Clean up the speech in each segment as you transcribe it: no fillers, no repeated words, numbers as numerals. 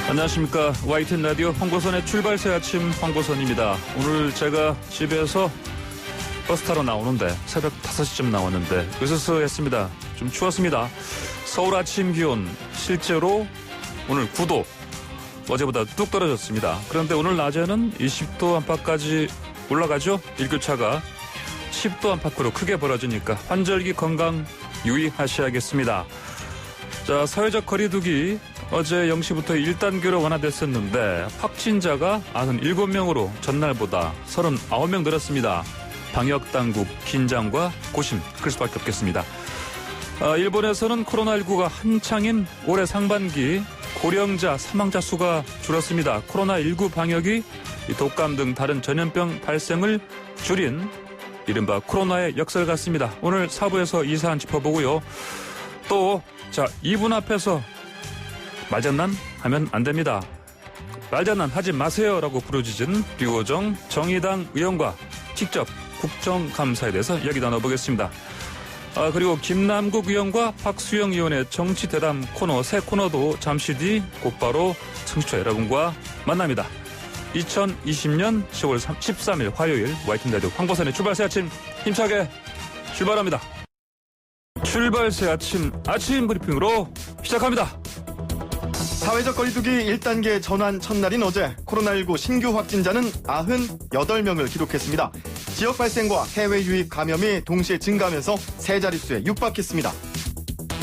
안녕하십니까. YTN 라디오 황보선의 출발새 아침 황보선입니다. 오늘 제가 집에서 버스 타러 나오는데 새벽 5시쯤 나왔는데 으스스했습니다. 좀 추웠습니다. 서울 아침 기온 실제로 오늘 9도, 어제보다 뚝 떨어졌습니다. 그런데 오늘 낮에는 20도 안팎까지 올라가죠. 일교차가 10도 안팎으로 크게 벌어지니까 환절기 건강 유의하셔야겠습니다. 자, 사회적 거리두기 어제 0시부터 1단계로 완화됐었는데 확진자가 97명으로 전날보다 39명 늘었습니다. 방역당국 긴장과 고심 클 수밖에 없겠습니다. 일본에서는 코로나19가 한창인 올해 상반기 고령자 사망자 수가 줄었습니다. 코로나19 방역이 독감 등 다른 전염병 발생을 줄인 이른바 코로나의 역설 같습니다. 오늘 4부에서 이 사안 짚어보고요. 또 2분 앞에서 말장난 하면 안 됩니다. 말장난 하지 마세요라고 부르짖은 류호정 정의당 의원과 직접 국정감사에 대해서 이야기 나눠보겠습니다. 그리고 김남국 의원과 박수영 의원의 정치대담 코너, 새 코너도 잠시 뒤 곧바로 청취자 여러분과 만납니다. 2020년 10월 13일 화요일 YTN 라디오 황보선의 출발새 아침 힘차게 출발합니다. 출발새 아침 브리핑으로 시작합니다. 사회적 거리두기 1단계 전환 첫날인 어제 코로나19 신규 확진자는 98명을 기록했습니다. 지역 발생과 해외 유입 감염이 동시에 증가하면서 세 자릿수에 육박했습니다.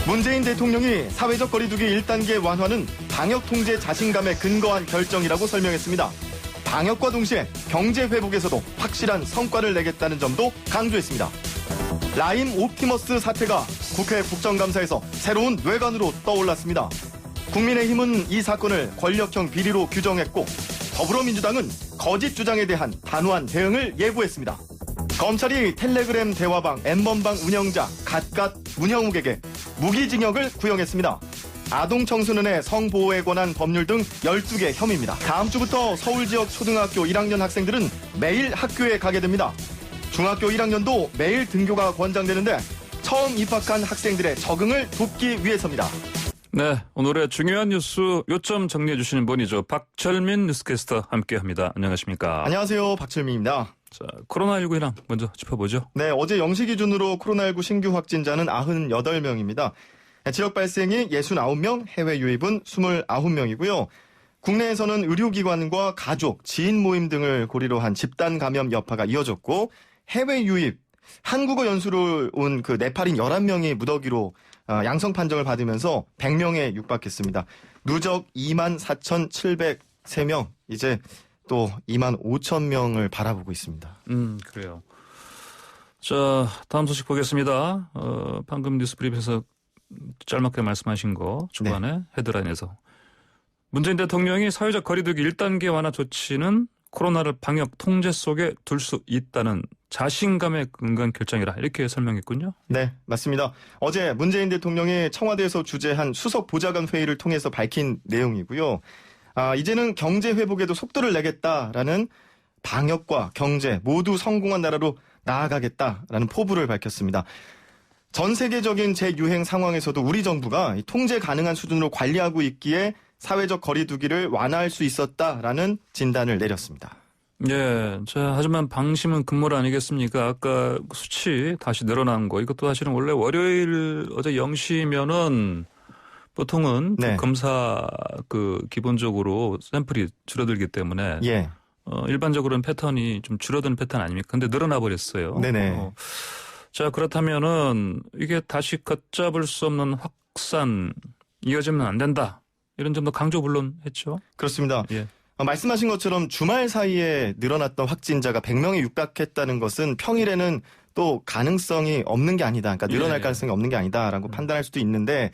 문재인 대통령이 사회적 거리두기 1단계 완화는 방역 통제 자신감에 근거한 결정이라고 설명했습니다. 방역과 동시에 경제 회복에서도 확실한 성과를 내겠다는 점도 강조했습니다. 라임 옵티머스 사태가 국회 국정감사에서 새로운 뇌관으로 떠올랐습니다. 국민의힘은 이 사건을 권력형 비리로 규정했고 더불어민주당은 거짓 주장에 대한 단호한 대응을 예고했습니다. 검찰이 텔레그램 대화방, N번방 운영자 갓갓 문형욱에게 무기징역을 구형했습니다. 아동 청소년의 성보호에 관한 법률 등 12개 혐의입니다. 다음 주부터 서울 지역 초등학교 1학년 학생들은 매일 학교에 가게 됩니다. 중학교 1학년도 매일 등교가 권장되는데 처음 입학한 학생들의 적응을 돕기 위해서입니다. 네, 오늘의 중요한 뉴스 요점 정리해 주시는 분이죠. 박철민 뉴스캐스터 함께합니다. 안녕하십니까? 안녕하세요. 박철민입니다. 자, 코로나19랑 먼저 짚어보죠. 네, 어제 0시 기준으로 코로나19 신규 확진자는 98명입니다. 지역 발생이 69명, 해외 유입은 29명이고요. 국내에서는 의료기관과 가족, 지인 모임 등을 고리로 한 집단 감염 여파가 이어졌고 해외 유입, 한국어 연수를 온 그 네팔인 11명이 무더기로 양성 판정을 받으면서 100명에 육박했습니다. 누적 24,703명, 이제 또 25,000명을 바라보고 있습니다. 그래요. 자, 다음 소식 보겠습니다. 방금 뉴스 브리핑에서 짤막하게 말씀하신 거 초반에 네. 헤드라인에서 문재인 대통령이 사회적 거리두기 1단계 완화 조치는 코로나를 방역 통제 속에 둘 수 있다는 자신감에 근거한 결정이라 이렇게 설명했군요. 네, 맞습니다. 어제 문재인 대통령이 청와대에서 주재한 수석 보좌관 회의를 통해서 밝힌 내용이고요. 이제는 경제 회복에도 속도를 내겠다라는 방역과 경제 모두 성공한 나라로 나아가겠다라는 포부를 밝혔습니다. 전 세계적인 재유행 상황에서도 우리 정부가 통제 가능한 수준으로 관리하고 있기에 사회적 거리두기를 완화할 수 있었다라는 진단을 내렸습니다. 예, 자, 하지만 방심은 금물 아니겠습니까? 아까 수치 다시 늘어난 거, 이것도 사실은 원래 월요일 어제 0시면은 보통은 네. 검사 기본적으로 샘플이 줄어들기 때문에 예. 일반적으로는 패턴이 좀 줄어드는 패턴 아닙니까? 근데 늘어나 버렸어요. 네네. 자, 그렇다면은 이게 다시 걷잡을 수 없는 확산 이어지면 안 된다. 이런 점도 강조 물론 했죠. 그렇습니다. 예. 말씀하신 것처럼 주말 사이에 늘어났던 확진자가 100명에 육박했다는 것은 평일에는 또 가능성이 없는 게 아니다. 그러니까 늘어날 예. 가능성이 없는 게 아니다라고 판단할 수도 있는데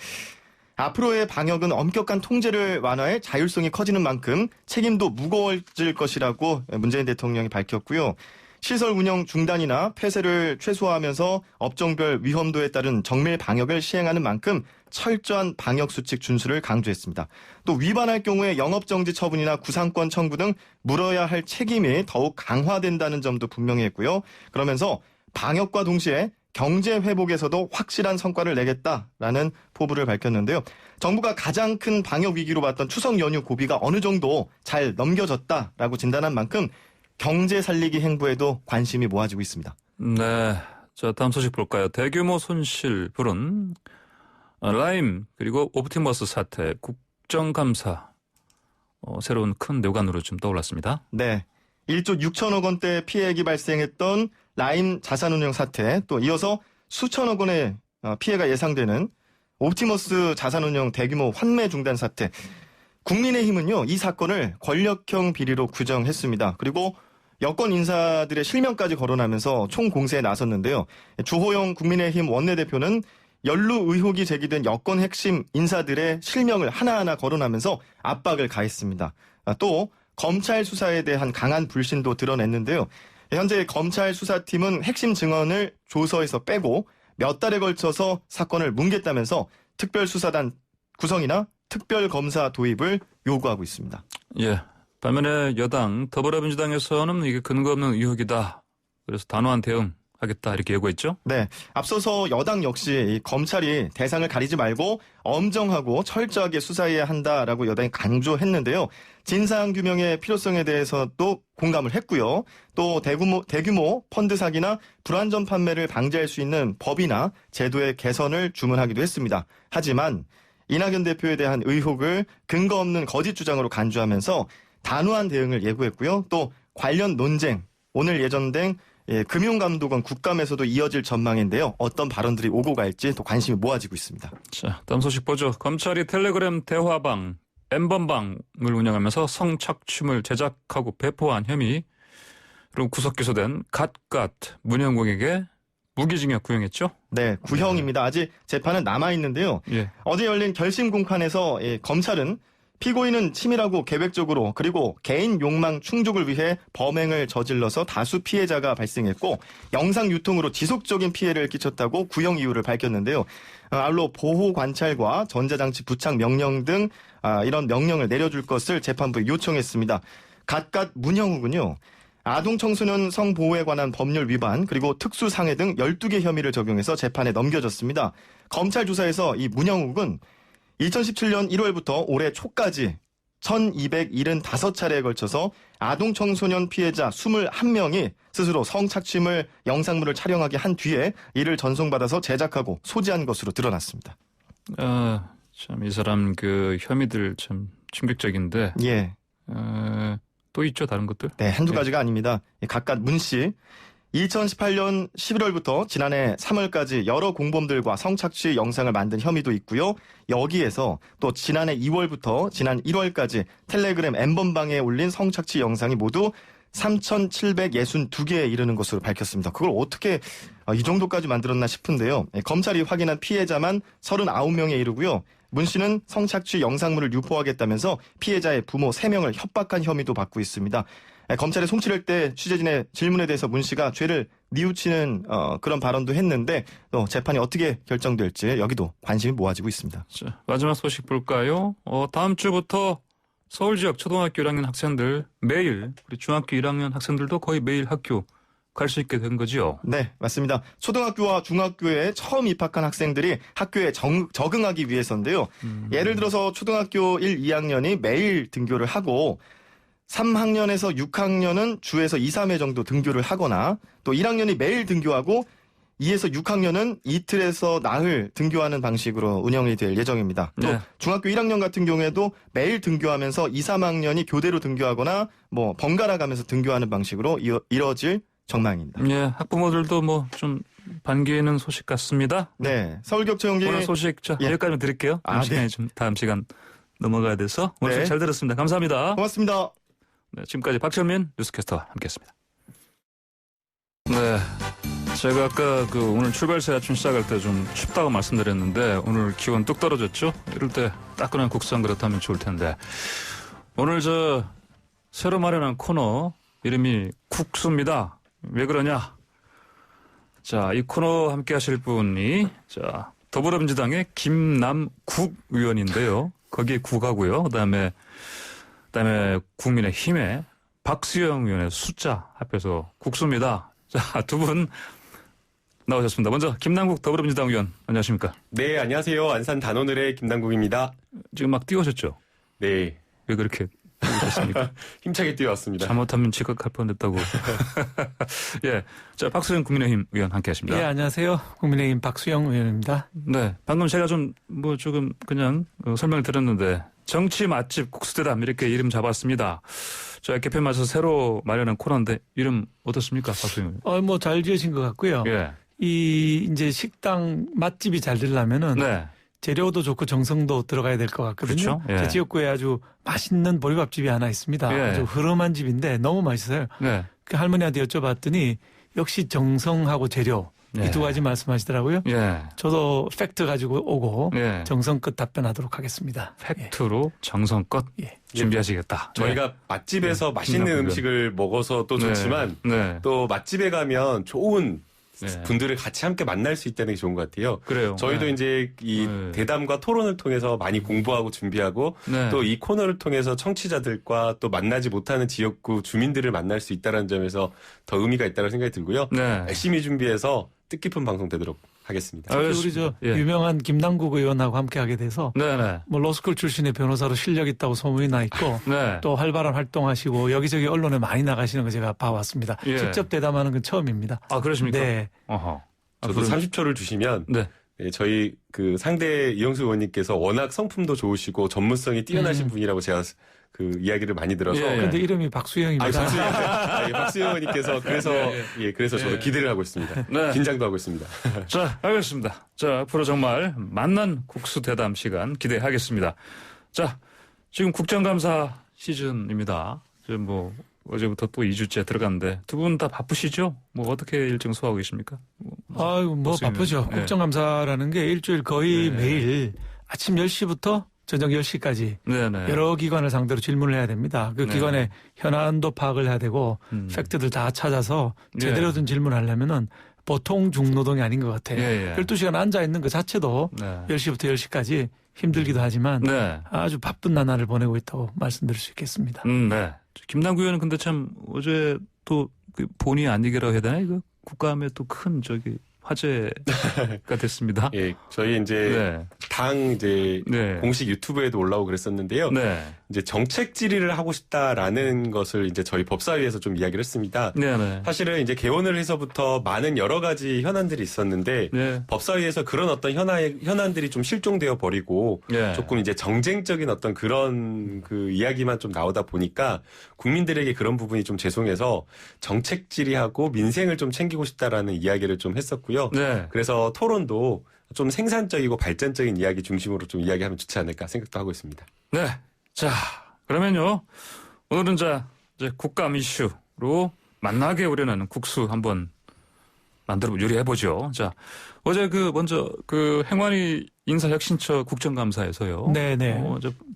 앞으로의 방역은 엄격한 통제를 완화해 자율성이 커지는 만큼 책임도 무거워질 것이라고 문재인 대통령이 밝혔고요. 시설 운영 중단이나 폐쇄를 최소화하면서 업종별 위험도에 따른 정밀 방역을 시행하는 만큼 철저한 방역 수칙 준수를 강조했습니다. 또 위반할 경우에 영업정지 처분이나 구상권 청구 등 물어야 할 책임이 더욱 강화된다는 점도 분명히 했고요. 그러면서 방역과 동시에 경제 회복에서도 확실한 성과를 내겠다라는 포부를 밝혔는데요. 정부가 가장 큰 방역 위기로 봤던 추석 연휴 고비가 어느 정도 잘 넘겨졌다라고 진단한 만큼 경제 살리기 행보에도 관심이 모아지고 있습니다. 네. 자, 다음 소식 볼까요? 대규모 손실 부른 라임 그리고 옵티머스 사태 국정감사 새로운 큰 뇌관으로 좀 떠올랐습니다. 네. 1조 6천억 원대 피해액이 발생했던 라임 자산운용 사태, 또 이어서 수천억 원의 피해가 예상되는 옵티머스 자산운용 대규모 환매 중단 사태. 국민의힘은요, 이 사건을 권력형 비리로 규정했습니다. 그리고 여권 인사들의 실명까지 거론하면서 총공세에 나섰는데요. 주호영 국민의힘 원내대표는 연루 의혹이 제기된 여권 핵심 인사들의 실명을 하나하나 거론하면서 압박을 가했습니다. 또 검찰 수사에 대한 강한 불신도 드러냈는데요. 현재 검찰 수사팀은 핵심 증언을 조서에서 빼고 몇 달에 걸쳐서 사건을 뭉갰다면서 특별수사단 구성이나 특별검사 도입을 요구하고 있습니다. 예. 반면에 여당 더불어민주당에서는 이게 근거 없는 의혹이다. 그래서 단호한 대응하겠다 이렇게 예고했죠. 네. 앞서서 여당 역시 이 검찰이 대상을 가리지 말고 엄정하고 철저하게 수사해야 한다라고 여당이 강조했는데요. 진상규명의 필요성에 대해서도 공감을 했고요. 또 대규모 펀드 사기나 불안전 판매를 방지할 수 있는 법이나 제도의 개선을 주문하기도 했습니다. 하지만 이낙연 대표에 대한 의혹을 근거 없는 거짓 주장으로 간주하면서 단호한 대응을 예고했고요. 또 관련 논쟁, 오늘 예정된 금융감독원 국감에서도 이어질 전망인데요. 어떤 발언들이 오고 갈지 또 관심이 모아지고 있습니다. 자, 다음 소식 보죠. 검찰이 텔레그램 대화방, 엠번방을 운영하면서 성착취물 제작하고 배포한 혐의로 구속 기소된 갓갓 문영국에게 무기징역 구형했죠? 네, 구형입니다. 아직 재판은 남아있는데요. 예. 어제 열린 결심 공판에서 검찰은 피고인은 치밀하고 계획적으로 그리고 개인 욕망 충족을 위해 범행을 저질러서 다수 피해자가 발생했고 영상 유통으로 지속적인 피해를 끼쳤다고 구형 이유를 밝혔는데요. 아울러 보호 관찰과 전자장치 부착 명령 등 이런 명령을 내려줄 것을 재판부에 요청했습니다. 갓갓 문형욱은요. 아동 청소년 성보호에 관한 법률 위반 그리고 특수상해 등 12개 혐의를 적용해서 재판에 넘겨졌습니다. 검찰 조사에서 이 문형욱은 2017년 1월부터 올해 초까지 1275차례에 걸쳐서 아동 청소년 피해자 21명이 스스로 성착취물 영상물을 촬영하게 한 뒤에 이를 전송받아서 제작하고 소지한 것으로 드러났습니다. 참 이 사람 그 혐의들 참 충격적인데. 예. 또 있죠, 다른 것들? 네, 한두 가지가 아닙니다. 각각 문 씨. 2018년 11월부터 지난해 3월까지 여러 공범들과 성착취 영상을 만든 혐의도 있고요. 여기에서 또 지난해 2월부터 지난 1월까지 텔레그램 엠번방에 올린 성착취 영상이 모두 3,762개에 이르는 것으로 밝혔습니다. 그걸 어떻게 이 정도까지 만들었나 싶은데요. 검찰이 확인한 피해자만 39명에 이르고요. 문 씨는 성착취 영상물을 유포하겠다면서 피해자의 부모 3명을 협박한 혐의도 받고 있습니다. 검찰에 송치할 때 취재진의 질문에 대해서 문 씨가 죄를 뉘우치는 그런 발언도 했는데 또 재판이 어떻게 결정될지 여기도 관심이 모아지고 있습니다. 자, 마지막 소식 볼까요? 다음 주부터 서울 지역 초등학교 1학년 학생들 매일 우리 중학교 1학년 학생들도 거의 매일 학교 갈 수 있게 된 거죠? 네, 맞습니다. 초등학교와 중학교에 처음 입학한 학생들이 학교에 적응하기 위해서인데요. 예를 들어서 초등학교 1, 2학년이 매일 등교를 하고 3학년에서 6학년은 주에서 2, 3회 정도 등교를 하거나 또 1학년이 매일 등교하고 2에서 6학년은 이틀에서 나흘 등교하는 방식으로 운영이 될 예정입니다. 또 네. 중학교 1학년 같은 경우에도 매일 등교하면서 2, 3학년이 교대로 등교하거나 뭐 번갈아 가면서 등교하는 방식으로 이뤄질 전망입니다. 예, 학부모들도 뭐 좀 반기는 소식 같습니다. 네, 서울교통경기 오늘 소식 자, 예. 여기까지만 드릴게요. 네. 다음 시간 넘어가야 돼서 오늘 네. 소식 잘 들었습니다. 감사합니다. 고맙습니다. 네, 지금까지 박철민 뉴스캐스터와 함께했습니다. 네, 제가 아까 오늘 출발새 아침 시작할 때 좀 춥다고 말씀드렸는데 오늘 기온 뚝 떨어졌죠? 이럴 때 따끈한 국수 한 그릇 하면 좋을 텐데 오늘 새로 마련한 코너 이름이 국수입니다. 왜 그러냐? 자, 이 코너 함께 하실 분이 더불어민주당의 김남국 의원인데요. 거기에 국하고요. 그다음에 국민의힘의 박수영 의원의 숫자 합해서 국수입니다. 자, 두 분 나오셨습니다. 먼저 김남국 더불어민주당 의원 안녕하십니까? 네, 안녕하세요. 안산 단오늘의 김남국입니다. 지금 막 뛰어오셨죠? 네. 왜 그렇게 뛰어오셨습니까? 힘차게 뛰어왔습니다. 잘못하면 지각할 뻔했다고. 예, 자 박수영 국민의힘 의원 함께하십니다. 예, 안녕하세요. 국민의힘 박수영 의원입니다. 네, 방금 제가 좀 조금 그냥 설명을 드렸는데 정치 맛집 국수대담 이렇게 이름 잡았습니다. 자, 개편 맞아서 새로 마련한 코너인데 이름 어떻습니까, 박수영 의원? 잘 지으신 것 같고요. 예, 이제 식당 맛집이 잘 되려면은 네, 재료도 좋고 정성도 들어가야 될 것 같거든요. 그렇죠. 예. 제 지역구에 아주 맛있는 보리밥집이 하나 있습니다. 예. 아주 흐름한 집인데 너무 맛있어요. 네, 그 할머니한테 여쭤봤더니 역시 정성하고 재료 예. 이 두 가지 말씀하시더라고요. 예, 저도 팩트 가지고 오고 예. 정성껏 답변하도록 하겠습니다. 팩트로 정성껏 예. 준비하시겠다. 저희가 맛집에서 맛있는 김남국 음식을 먹어서 또 네. 좋지만 네, 또 맛집에 가면 좋은 네. 분들을 같이 함께 만날 수 있다는 게 좋은 것 같아요. 그래요. 저희도 네. 이제 이 네. 대담과 토론을 통해서 많이 공부하고 준비하고 네. 또 이 코너를 통해서 청취자들과 또 만나지 못하는 지역구 주민들을 만날 수 있다는 점에서 더 의미가 있다고 생각이 들고요. 네. 열심히 준비해서 뜻깊은 방송 되도록 하겠습니다. 아, 특히 우리 예. 유명한 김남국 의원하고 함께 하게 돼서 네네. 로스쿨 출신의 변호사로 실력 있다고 소문이 나 있고 네. 또 활발한 활동하시고 여기저기 언론에 많이 나가시는 거 제가 봐왔습니다. 예. 직접 대담하는 건 처음입니다. 아, 그러십니까? 네. 어허. 저도 30초를 주시면 네. 네, 저희 그 상대 이영수 의원님께서 워낙 성품도 좋으시고 전문성이 뛰어나신 분이라고 제가 그 이야기를 많이 들어서 예, 예. 근데 이름이 박수영입니다. 박수 의원님께서 그래서 그래서 저도 기대를 하고 있습니다. 네. 긴장도 하고 있습니다. 자, 알겠습니다. 자, 앞으로 정말 만난 국수 대담 시간 기대하겠습니다. 자, 지금 국정감사 시즌입니다. 지금 어제부터 또 2주째 들어갔는데 두 분 다 바쁘시죠? 어떻게 일정 소화하고 계십니까? 아유, 박수영 바쁘죠. 의원. 네. 국정감사라는 게 일주일 거의 네. 매일 아침 10시부터 저녁 10시까지 네네. 여러 기관을 상대로 질문을 해야 됩니다. 그 네. 기관의 현안도 파악을 해야 되고 팩트들 다 찾아서 제대로 된 질문을 하려면은 보통 중노동이 아닌 것 같아요. 예, 예. 12시간 앉아 있는 것 자체도 네. 10시부터 10시까지 힘들기도 하지만 네. 아주 바쁜 나날을 보내고 있다고 말씀드릴 수 있겠습니다. 네. 김남국 의원은 근데 참 어제 또 본의 아니게라고 해야 되나? 이거 국감에 또 큰 화제가 됐습니다. 예, 저희 이제 네. 당 이제 네. 공식 유튜브에도 올라오고 그랬었는데요. 네. 이제 정책 질의를 하고 싶다라는 것을 이제 저희 법사위에서 좀 이야기를 했습니다. 네네. 사실은 이제 개원을 해서부터 많은 여러 가지 현안들이 있었는데 네. 법사위에서 그런 어떤 현안들이 좀 실종되어 버리고 네. 조금 이제 정쟁적인 어떤 그런 그 이야기만 좀 나오다 보니까 국민들에게 그런 부분이 좀 죄송해서 정책 질의하고 민생을 좀 챙기고 싶다라는 이야기를 좀 했었고요. 네. 그래서 토론도 좀 생산적이고 발전적인 이야기 중심으로 좀 이야기하면 좋지 않을까 생각도 하고 있습니다. 네. 자, 그러면요. 오늘은 이제 국감 이슈로 만나게 우려나는 국수 한번 요리해보죠. 자, 어제 먼저 행안위 인사혁신처 국정감사에서요. 네네.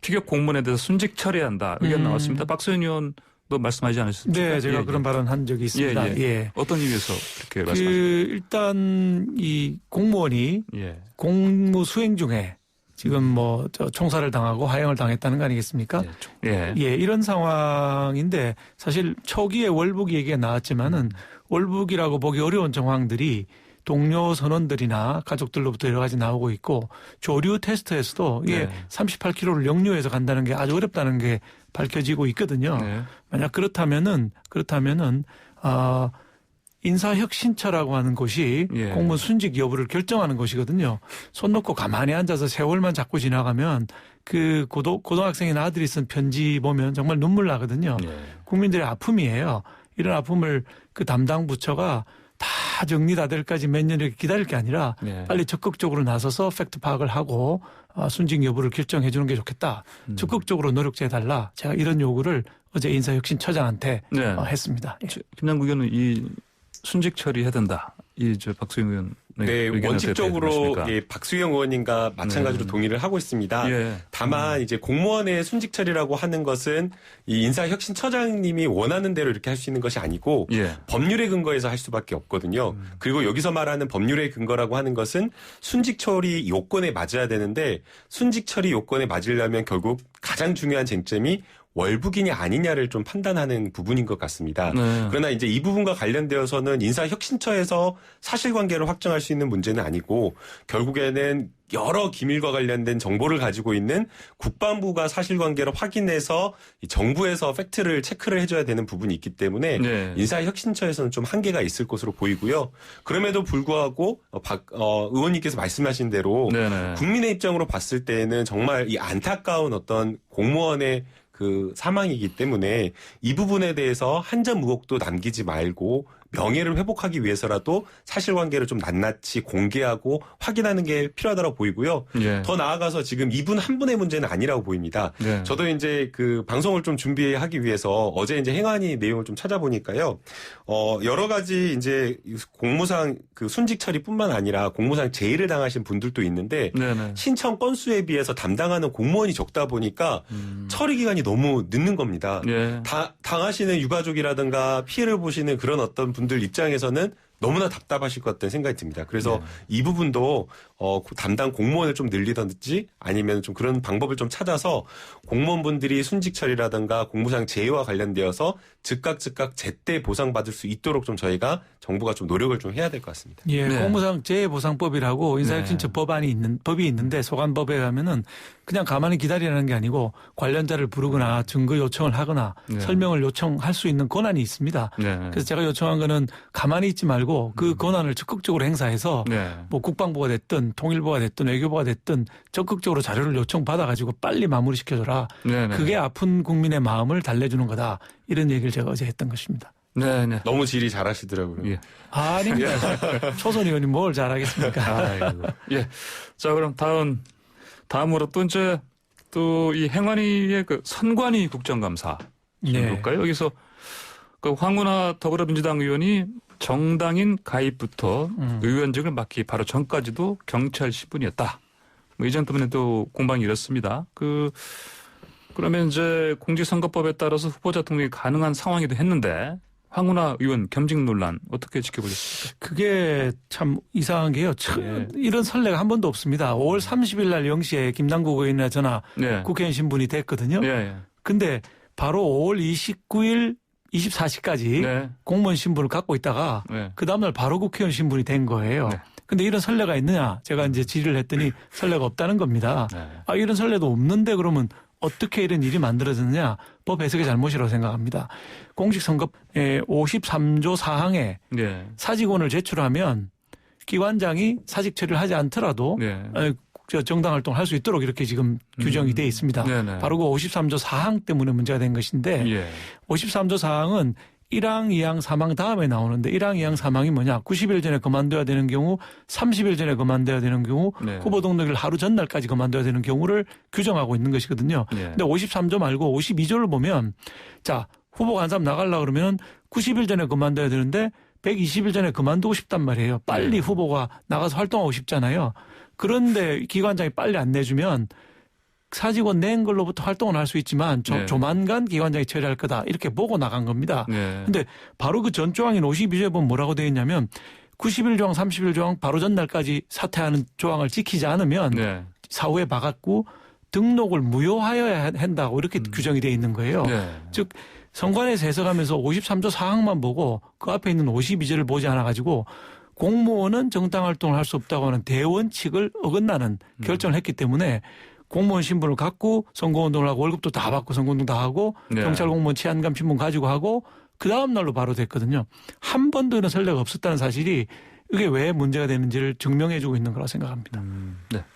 피격 공무원에 대해서 순직 처리한다. 의견 나왔습니다. 박수현 의원도 말씀하지 않으셨습니까? 네, 제가 예, 그런 발언 한 적이 있습니다. 예. 어떤 이유에서 그렇게 말씀하셨습니까? 일단 이 공무원이 예. 공무 수행 중에 지금 총살을 당하고 하형을 당했다는 거 아니겠습니까? 예. 예, 이런 상황인데 사실 초기에 월북 얘기가 나왔지만은 월북이라고 보기 어려운 정황들이 동료 선원들이나 가족들로부터 여러 가지 나오고 있고 조류 테스트에서도 이게 38km를 역류해서 간다는 게 아주 어렵다는 게 밝혀지고 있거든요. 네. 만약 그렇다면은 인사혁신처라고 하는 곳이 공무원 순직 여부를 결정하는 곳이거든요. 손 놓고 가만히 앉아서 세월만 자꾸 지나가면 그 고등학생인 아들이 쓴 편지 보면 정말 눈물 나거든요. 국민들의 아픔이에요. 이런 아픔을 그 담당 부처가 다 정리 다 될까지 몇 년을 기다릴 게 아니라 빨리 적극적으로 나서서 팩트 파악을 하고 순직 여부를 결정해 주는 게 좋겠다. 적극적으로 노력해달라. 제가 이런 요구를 어제 인사혁신처장한테 했습니다. 예. 김남국 의원은 이 순직 처리해야 된다. 박수영 의원. 네, 원칙적으로 박수영 의원님과 마찬가지로 동의를 하고 있습니다. 다만 이제 공무원의 순직 처리라고 하는 것은 이 인사혁신처장님이 원하는 대로 이렇게 할 수 있는 것이 아니고 법률에 근거해서 할 수밖에 없거든요. 그리고 여기서 말하는 법률의 근거라고 하는 것은 순직 처리 요건에 맞아야 되는데 순직 처리 요건에 맞으려면 결국 가장 중요한 쟁점이 월북인이 아니냐를 좀 판단하는 부분인 것 같습니다. 그러나 이제 이 부분과 관련되어서는 인사혁신처에서 사실관계를 확정할 수 있는 문제는 아니고 결국에는 여러 기밀과 관련된 정보를 가지고 있는 국방부가 사실관계를 확인해서 정부에서 팩트를 체크를 해줘야 되는 부분이 있기 때문에 인사혁신처에서는 좀 한계가 있을 것으로 보이고요. 그럼에도 불구하고 의원님께서 말씀하신 대로 국민의 입장으로 봤을 때에는 정말 이 안타까운 어떤 공무원의 그 사망이기 때문에 이 부분에 대해서 한 점 의혹도 남기지 말고 명예를 회복하기 위해서라도 사실관계를 좀 낱낱이 공개하고 확인하는 게 필요하다고 보이고요. 더 나아가서 지금 이분 한 분의 문제는 아니라고 보입니다. 저도 이제 그 방송을 좀 준비하기 위해서 어제 이제 행안위 내용을 좀 찾아보니까요. 여러 가지 이제 공무상 그 순직 처리뿐만 아니라 공무상 제의를 당하신 분들도 있는데 신청 건수에 비해서 담당하는 공무원이 적다 보니까 처리 기간이 너무 늦는 겁니다. 당하시는 유가족이라든가 피해를 보시는 그런 어떤 분들 입장에서는 너무나 답답하실 것 같다는 생각이 듭니다. 그래서 이 부분도 담당 공무원을 좀 늘리든지 아니면 좀 그런 방법을 좀 찾아서 공무원분들이 순직 처리라든가 공무상 제의와 관련되어서 즉각 제때 보상받을 수 있도록 좀 저희가 정부가 좀 노력을 좀 해야 될 것 같습니다. 공무상 재해보상법이라고 인사혁신처 법이 있는데 소관법에 가면은 그냥 가만히 기다리라는 게 아니고 관련자를 부르거나 증거 요청을 하거나 설명을 요청할 수 있는 권한이 있습니다. 그래서 제가 요청한 거는 가만히 있지 말고 그 권한을 적극적으로 행사해서 뭐 국방부가 됐든 통일부가 됐든 외교부가 됐든 적극적으로 자료를 요청받아가지고 빨리 마무리시켜줘라. 그게 아픈 국민의 마음을 달래주는 거다. 이런 얘기를 제가 어제 했던 것입니다. 너무 질의 잘하시더라고요. 아닙니다. 초선 의원님 뭘 잘하겠습니까? 자, 그럼 다음으로 또 이제 또 이 행안위의 그 선관위 국정감사 볼까요? 여기서 그 황운하 더불어민주당 의원이 정당인 가입부터 의원직을 맡기 바로 전까지도 경찰 신분이었다. 뭐 이 점 때문에 또 공방이 일었습니다. 그러면 이제 공직선거법에 따라서 후보자 등록이 가능한 상황이기도 했는데 황운하 의원 겸직 논란 어떻게 지켜보셨습니까? 그게 참 이상한 게요. 이런 선례가 한 번도 없습니다. 5월 30일 날 0시에 김남국 의원이나 저나 국회의원 신분이 됐거든요. 근데 바로 5월 29일 24시까지 공무원 신분을 갖고 있다가 그 다음날 바로 국회의원 신분이 된 거예요. 근데 이런 선례가 있느냐? 제가 이제 질의를 했더니 선례가 없다는 겁니다. 이런 선례도 없는데 그러면 어떻게 이런 일이 만들어졌느냐? 법 해석의 잘못이라고 생각합니다. 공직선거법 53조 4항에 사직원을 제출하면 기관장이 사직 처리를 하지 않더라도 정당 활동을 할 수 있도록 이렇게 지금 규정이 되어 있습니다. 바로 그 53조 4항 때문에 문제가 된 것인데 53조 4항은 1항, 2항, 3항 다음에 나오는데 1항, 2항, 3항이 뭐냐. 90일 전에 그만둬야 되는 경우, 30일 전에 그만둬야 되는 경우, 후보 등록일 하루 전날까지 그만둬야 되는 경우를 규정하고 있는 것이거든요. 근데 53조 말고 52조를 보면 자, 후보가 한 사람 나가려고 그러면 90일 전에 그만둬야 되는데 120일 전에 그만두고 싶단 말이에요. 빨리 후보가 나가서 활동하고 싶잖아요. 그런데 기관장이 빨리 안 내주면 사직원 낸 걸로부터 활동을 할 수 있지만 조만간 기관장이 처리할 거다. 이렇게 보고 나간 겁니다. 근데 바로 그 전 조항인 52조에 보면 뭐라고 되어 있냐면 90일 조항, 30일 조항 바로 전날까지 사퇴하는 조항을 지키지 않으면 사후에 막았고 등록을 무효하여야 한다고 이렇게 규정이 되어 있는 거예요. 즉 선관위에서 해석하면서 53조 4항만 보고 그 앞에 있는 52조를 보지 않아가지고 공무원은 정당 활동을 할 수 없다고 하는 대원칙을 어긋나는 결정을 했기 때문에 공무원 신분을 갖고 선거운동을 하고 월급도 다 받고 선거운동 다 하고 경찰 공무원 치안감 신분 가지고 하고 그 다음 날로 바로 됐거든요. 한 번도 이런 선례가 없었다는 사실이 이게 왜 문제가 되는지를 증명해주고 있는 거라고 생각합니다.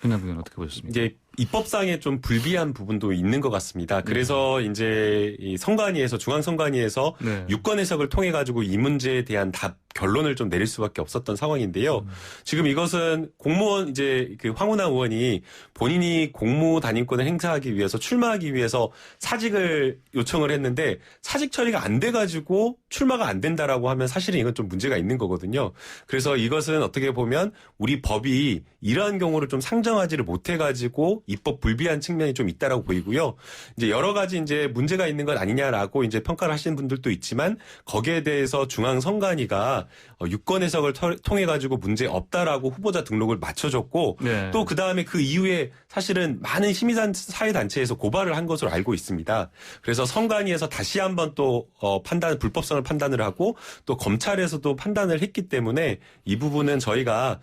김남국 의원 어떻게 보셨습니까? 이제 입법상에 좀 불비한 부분도 있는 것 같습니다. 그래서 이제 이 선관위에서 중앙선관위에서 유권 해석을 통해 가지고 이 문제에 대한 결론을 좀 내릴 수밖에 없었던 상황인데요. 지금 이것은 공무원 이제 그 황운하 의원이 본인이 공무 단임권을 행사하기 위해서 출마하기 위해서 사직을 요청을 했는데 사직 처리가 안 돼가지고 출마가 안 된다라고 하면 사실은 이건 좀 문제가 있는 거거든요. 그래서 이것은 어떻게 보면 우리 법이 이러한 경우를 좀 상정하지를 못해가지고 입법 불비한 측면이 좀 있다라고 보이고요. 이제 여러 가지 이제 문제가 있는 것 아니냐라고 이제 평가를 하시는 분들도 있지만 거기에 대해서 중앙선관위가 저희가 유권 해석을 통해 가지고 문제 없다라고 후보자 등록을 맞춰줬고 네. 또 그다음에 그 이후에 사실은 많은 시민사회단체에서 고발을 한 것으로 알고 있습니다. 그래서 선관위에서 다시 한번 또 불법성을 판단을 하고 또 검찰에서도 판단을 했기 때문에 이 부분은 저희가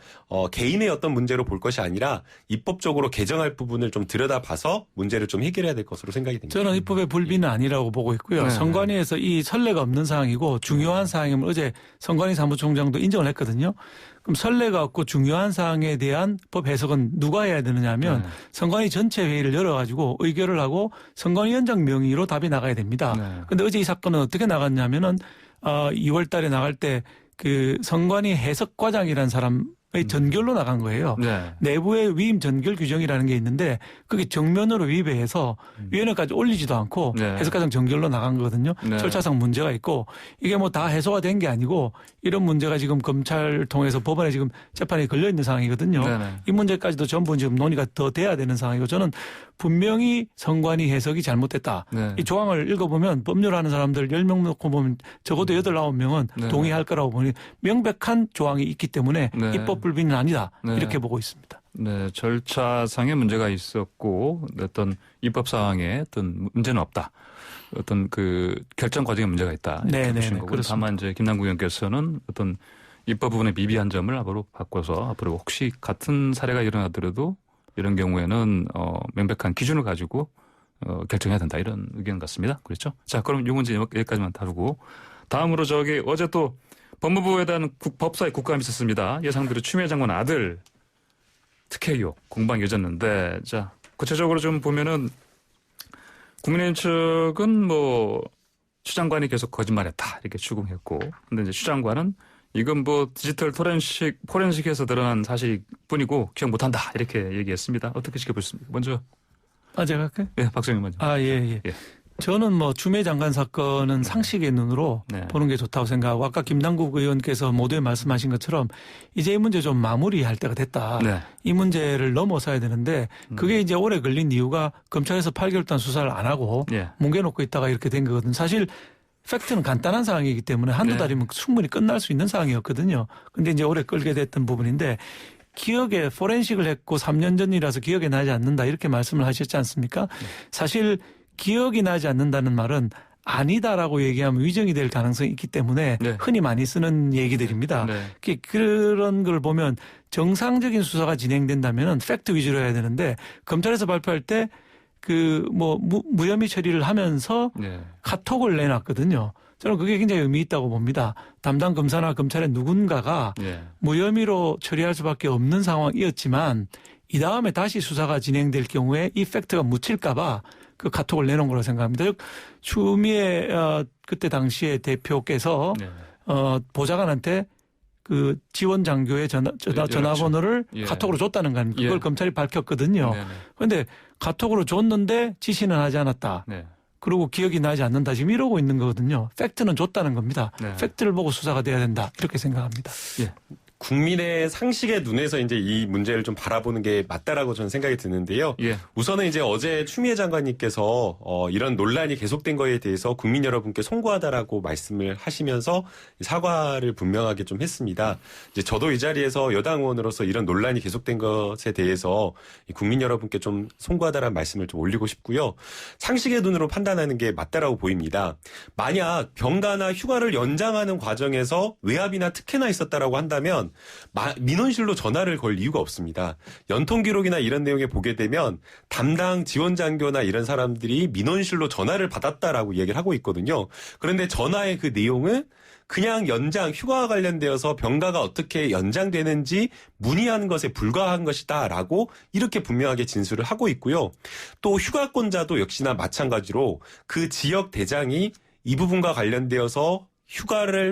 개인의 어떤 문제로 볼 것이 아니라 입법적으로 개정할 부분을 좀 들여다봐서 문제를 좀 해결해야 될 것으로 생각이 됩니다. 저는 입법의 불비는 아니라고 보고 있고요. 네. 선관위에서 이 선례가 없는 사항이고 중요한 사항이면 어제 선관위 사무총장도 인정을 했거든요. 그럼 선례가 없고 중요한 사항에 대한 법 해석은 누가 해야 되느냐 하면 선관위 전체 회의를 열어가지고 의결을 하고 선관위원장 명의로 답이 나가야 됩니다. 그런데 어제 이 사건은 어떻게 나갔냐면은 2월 달에 나갈 때 그 선관위 해석과장이라는 사람의 전결로 나간 거예요. 네. 내부의 위임 전결 규정이라는 게 있는데 그게 정면으로 위배해서 위원회까지 올리지도 않고 네. 해석과장 전결로 나간 거거든요. 네. 절차상 문제가 있고 이게 뭐 다 해소가 된 게 아니고 이런 문제가 지금 검찰 통해서 법원에 지금 재판에 걸려 있는 상황이거든요. 네. 이 문제까지도 전부 지금 논의가 더 돼야 되는 상황이고 저는 분명히 선관위 해석이 잘못됐다. 네. 이 조항을 읽어보면 법률하는 사람들 10명 놓고 보면 적어도 8, 9명은 네. 동의할 거라고 보니 명백한 조항이 있기 때문에 네. 입법 불비는 아니다. 네. 이렇게 보고 있습니다. 네, 절차상의 문제가 있었고 어떤 입법 사항에 어떤 문제는 없다. 어떤 그 결정 과정에 문제가 있다. 이렇게 보신 거고 다만 이제 김남국 의원께서는 어떤 입법 부분의 미비한 점을 앞으로 바꿔서 앞으로 혹시 같은 사례가 일어나더라도 이런 경우에는 명백한 기준을 가지고 결정해야 된다 이런 의견 같습니다. 그렇죠? 자, 그럼 이 문제 여기까지만 다루고 다음으로 어제 또 법무부에 대한 법사위 국감이 있었습니다. 예상대로 추미애 장관 아들 특혜 의혹 공방이 이어졌는데 자 구체적으로 좀 보면은 국민의힘 측은 추 장관이 계속 거짓말했다 이렇게 추궁했고 근데 이제 추 장관은 이건 디지털 포렌식에서 드러난 사실뿐이고 기억 못한다 이렇게 얘기했습니다. 어떻게 지켜보셨습니까? 먼저 제가 할까요? 네, 박정희 먼저. 예. 저는 추미애 장관 사건은 상식의 눈으로 네. 보는 게 좋다고 생각하고 아까 김남국 의원께서 모두에 말씀하신 것처럼 이제 이 문제 좀 마무리할 때가 됐다. 네. 이 문제를 넘어서야 되는데 그게 이제 오래 걸린 이유가 검찰에서 8개월 동안 수사를 안 하고 뭉개놓고 있다가 이렇게 된 거거든요. 사실 팩트는 간단한 사항이기 때문에 한두 달이면 충분히 끝날 수 있는 사항이었거든요. 근데 이제 오래 끌게 됐던 부분인데 기억에 포렌식을 했고 3년 전이라서 기억에 나지 않는다 이렇게 말씀을 하셨지 않습니까? 사실 기억이 나지 않는다는 말은 아니다라고 얘기하면 위정이 될 가능성이 있기 때문에 흔히 많이 쓰는 얘기들입니다. 그런 걸 보면 정상적인 수사가 진행된다면 팩트 위주로 해야 되는데 검찰에서 발표할 때 무혐의 처리를 하면서 카톡을 내놨거든요. 저는 그게 굉장히 의미 있다고 봅니다. 담당 검사나 검찰의 누군가가 무혐의로 처리할 수밖에 없는 상황이었지만 이 다음에 다시 수사가 진행될 경우에 이 팩트가 묻힐까 봐 그 카톡을 내놓은 거라고 생각합니다. 추미애 그때 당시에 대표께서 보좌관한테 그 지원 장교의 전화번호를 카톡으로 줬다는 거 아닙니까? 그걸 검찰이 밝혔거든요. 그런데 카톡으로 줬는데 지시는 하지 않았다. 그리고 기억이 나지 않는다. 지금 이러고 있는 거거든요. 팩트는 줬다는 겁니다. 팩트를 보고 수사가 돼야 된다. 이렇게 생각합니다. 국민의 상식의 눈에서 이제 이 문제를 좀 바라보는 게 맞다라고 저는 생각이 드는데요. 우선은 이제 어제 추미애 장관님께서 이런 논란이 계속된 거에 대해서 국민 여러분께 송구하다라고 말씀을 하시면서 사과를 분명하게 좀 했습니다. 이제 저도 이 자리에서 여당 의원으로서 이런 논란이 계속된 것에 대해서 국민 여러분께 좀 송구하다라는 말씀을 좀 올리고 싶고요. 상식의 눈으로 판단하는 게 맞다라고 보입니다. 만약 병가나 휴가를 연장하는 과정에서 외압이나 특혜나 있었다라고 한다면 민원실로 전화를 걸 이유가 없습니다. 연통 기록이나 이런 내용에 보게 되면 담당 지원 장교나 이런 사람들이 민원실로 전화를 받았다라고 얘기를 하고 있거든요. 그런데 전화의 그 내용은 그냥 휴가와 관련되어서 병가가 어떻게 연장되는지 문의하는 것에 불과한 것이다라고 이렇게 분명하게 진술을 하고 있고요. 또 휴가권자도 역시나 마찬가지로 그 지역 대장이 이 부분과 관련되어서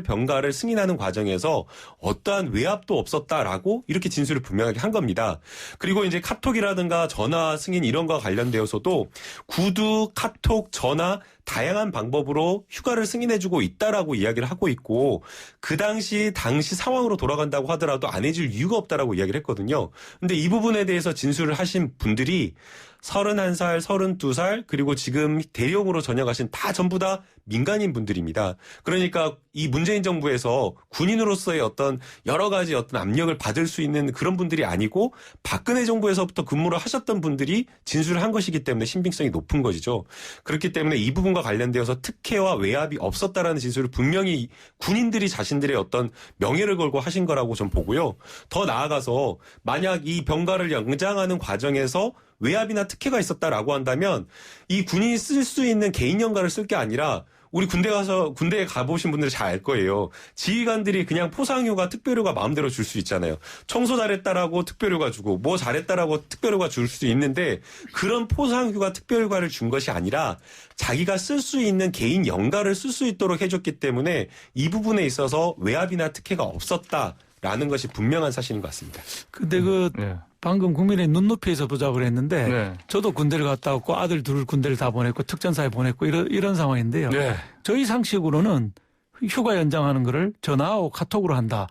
병가를 승인하는 과정에서 어떠한 외압도 없었다라고 이렇게 진술을 분명하게 한 겁니다. 그리고 이제 카톡이라든가 전화 승인 이런 거와 관련되어서도 구두, 카톡, 전화 다양한 방법으로 휴가를 승인해주고 있다라고 이야기를 하고 있고 그 당시 상황으로 돌아간다고 하더라도 안 해줄 이유가 없다라고 이야기를 했거든요. 근데 이 부분에 대해서 진술을 하신 분들이 31살, 32살 그리고 지금 대령으로 전역하신 다 전부 다 민간인 분들입니다. 그러니까 이 문재인 정부에서 군인으로서의 어떤 여러 가지 어떤 압력을 받을 수 있는 그런 분들이 아니고 박근혜 정부에서부터 근무를 하셨던 분들이 진술을 한 것이기 때문에 신빙성이 높은 것이죠. 그렇기 때문에 이 부분과 관련되어서 특혜와 외압이 없었다라는 진술을 분명히 군인들이 자신들의 어떤 명예를 걸고 하신 거라고 전 보고요. 더 나아가서 만약 이 병가를 연장하는 과정에서 외압이나 특혜가 있었다라고 한다면 이 군인이 쓸 수 있는 개인 연가를 쓸 게 아니라 우리 군대에 가보신 분들은 잘 알 거예요. 지휘관들이 그냥 포상휴가, 특별휴가 마음대로 줄 수 있잖아요. 청소 잘했다라고 특별휴가 주고 뭐 잘했다라고 특별휴가 줄 수 있는데 그런 포상휴가, 특별휴가를 준 것이 아니라 자기가 쓸 수 있는 개인 연가를 쓸 수 있도록 해줬기 때문에 이 부분에 있어서 외압이나 특혜가 없었다라는 것이 분명한 사실인 것 같습니다. 근데 방금 국민의 눈높이에서 보자고 그랬는데 저도 군대를 갔다 왔고 아들 둘 군대를 다 보냈고 특전사에 보냈고 이런 상황인데요. 저희 상식으로는 휴가 연장하는 거를 전화하고 카톡으로 한다.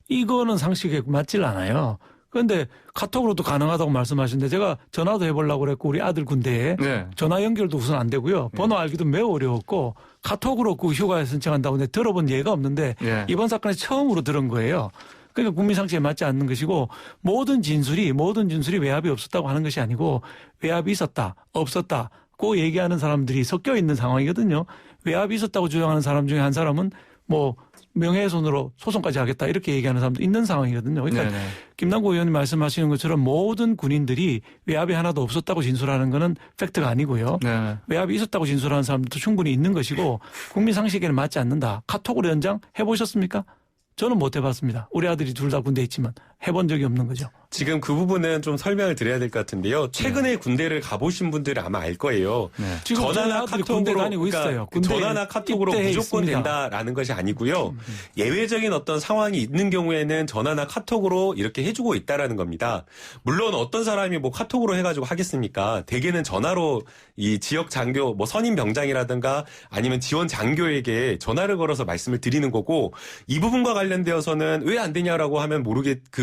이거는 상식에 맞질 않아요. 그런데 카톡으로도 가능하다고 말씀하시는데 제가 전화도 해보려고 그랬고 우리 아들 군대에 전화 연결도 우선 안 되고요. 번호 알기도 매우 어려웠고 카톡으로 그 휴가 신청한다고 근데 들어본 예가 없는데 이번 사건에 처음으로 들은 거예요. 그러니까 국민 상식에 맞지 않는 것이고 모든 진술이 외압이 없었다고 하는 것이 아니고 외압이 있었다, 없었다고 얘기하는 사람들이 섞여 있는 상황이거든요. 외압이 있었다고 주장하는 사람 중에 한 사람은 뭐 명예훼손으로 소송까지 하겠다 이렇게 얘기하는 사람도 있는 상황이거든요. 그러니까 김남국 의원님 말씀하시는 것처럼 모든 군인들이 외압이 하나도 없었다고 진술하는 것은 팩트가 아니고요. 외압이 있었다고 진술하는 사람도 충분히 있는 것이고 국민 상식에는 맞지 않는다. 카톡으로 연장 해보셨습니까? 저는 못 해봤습니다. 우리 아들이 둘 다 군대에 있지만 해본 적이 없는 거죠. 지금 그 부분은 좀 설명을 드려야 될 것 같은데요. 최근에 군대를 가보신 분들은 아마 알 거예요. 지금 전화나 카톡으로 다니고 있어요. 전화나 카톡으로 무조건 있습니다. 된다라는 것이 아니고요. 예외적인 어떤 상황이 있는 경우에는 전화나 카톡으로 이렇게 해주고 있다라는 겁니다. 물론 어떤 사람이 뭐 카톡으로 해가지고 하겠습니까? 대개는 전화로 이 지역 장교, 뭐 선임 병장이라든가 아니면 지원 장교에게 전화를 걸어서 말씀을 드리는 거고 이 부분과 관련되어서는 왜 안 되냐라고 하면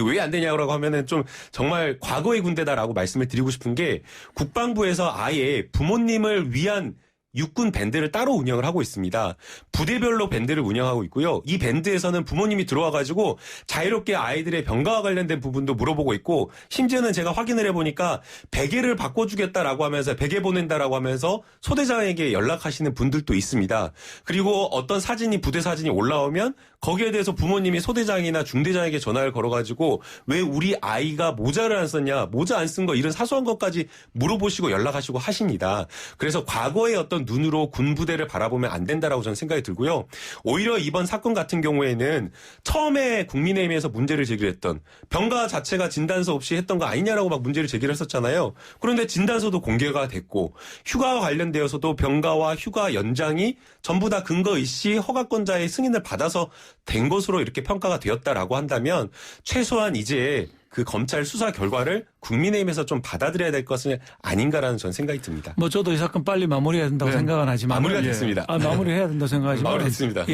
왜 안 되냐라고 하면은 좀 정말 과거의 군대다라고 말씀을 드리고 싶은 게 국방부에서 아예 부모님을 위한 육군 밴드를 따로 운영을 하고 있습니다. 부대별로 밴드를 운영하고 있고요. 이 밴드에서는 부모님이 들어와가지고 자유롭게 아이들의 병가와 관련된 부분도 물어보고 있고 심지어는 제가 확인을 해보니까 베개를 바꿔주겠다라고 하면서 베개 보낸다라고 하면서 소대장에게 연락하시는 분들도 있습니다. 그리고 어떤 사진이 부대 사진이 올라오면 거기에 대해서 부모님이 소대장이나 중대장에게 전화를 걸어가지고 왜 우리 아이가 모자를 안 썼냐, 모자 안 쓴 거 이런 사소한 것까지 물어보시고 연락하시고 하십니다. 그래서 과거의 어떤 눈으로 군부대를 바라보면 안 된다라고 저는 생각이 들고요. 오히려 이번 사건 같은 경우에는 처음에 국민의힘에서 문제를 제기했던 병가 자체가 진단서 없이 했던 거 아니냐라고 막 문제를 제기를 했었잖아요. 그런데 진단서도 공개가 됐고 휴가와 관련되어서도 병가와 휴가 연장이 전부 다 근거 있이 허가권자의 승인을 받아서 된 것으로 이렇게 평가가 되었다라고 한다면 최소한 이제 그 검찰 수사 결과를 국민의힘에서 좀 받아들여야 될 것은 아닌가라는 전 생각이 듭니다. 뭐 저도 이 사건 빨리 마무리해야 된다고 생각은 하지만 마무리가 됐습니다. 마무리해야 된다고 생각하지만 마무리됐습니다.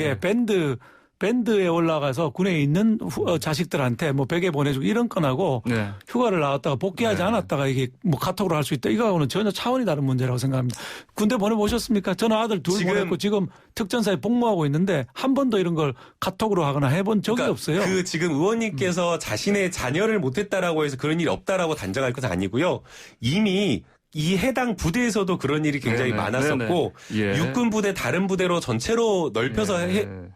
밴드에 올라가서 군에 있는 자식들한테 뭐 베개 보내주고 이런 건하고 휴가를 나왔다가 복귀하지 않았다가 이게 뭐 카톡으로 할 수 있다. 이거하고는 전혀 차원이 다른 문제라고 생각합니다. 군대 보내보셨습니까? 저는 아들 둘 보냈고 지금 특전사에 복무하고 있는데 한 번도 이런 걸 카톡으로 하거나 해본 적이 없어요. 지금 의원님께서 자신의 자녀를 못했다라고 해서 그런 일이 없다라고 단정할 것은 아니고요. 이미 이 해당 부대에서도 그런 일이 굉장히 많았었고 육군 부대 다른 부대로 전체로 넓혀서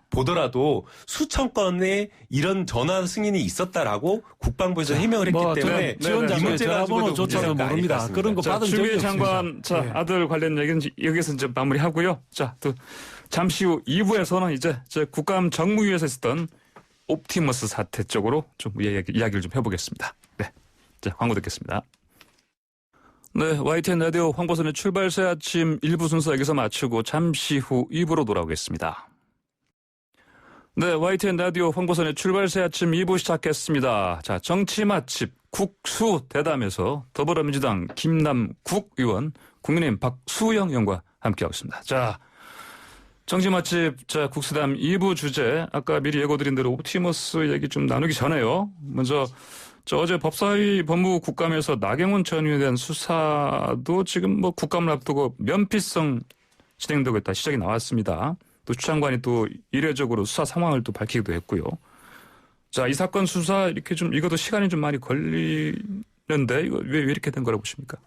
보더라도 수천 건의 이런 전화 승인이 있었다라고 국방부에서 해명을 했기 때문에 지원자의 전화번호조차는 모릅니다. 그런 거 받은 적이 없습니다. 장관, 아들 관련 얘기는 여기서 이제 마무리하고요. 자, 또 잠시 후 2부에서는 이제 국감 정무위에서 있었던 옵티머스 사태 쪽으로 좀 이야기를 좀 해보겠습니다. 네, 자 광고 듣겠습니다. 네, YTN 라디오 황보선의 출발새 아침 1부 순서 여기서 마치고 잠시 후 2부로 돌아오겠습니다. 네, YTN 라디오 황보선의 출발새 아침 2부 시작했습니다. 자, 정치 맛집 국수 대담에서 더불어민주당 김남국 의원, 국민의힘 박수영 의원과 함께하고 있습니다. 자, 정치 맛집, 자, 국수담 2부 주제. 아까 미리 예고드린 대로 옵티머스 얘기 좀 나누기 전에요. 먼저, 어제 법사위 법무부 국감에서 나경원 전 의원에 대한 수사도 지금 뭐 국감을 앞두고 면피성 진행되고 있다. 시작이 나왔습니다. 또 추장관이 또 이례적으로 수사 상황을 또 밝히기도 했고요. 자, 이 사건 수사 이렇게 좀, 이것도 시간이 좀 많이 걸리는데, 이거 왜 이렇게 된 거라고 보십니까?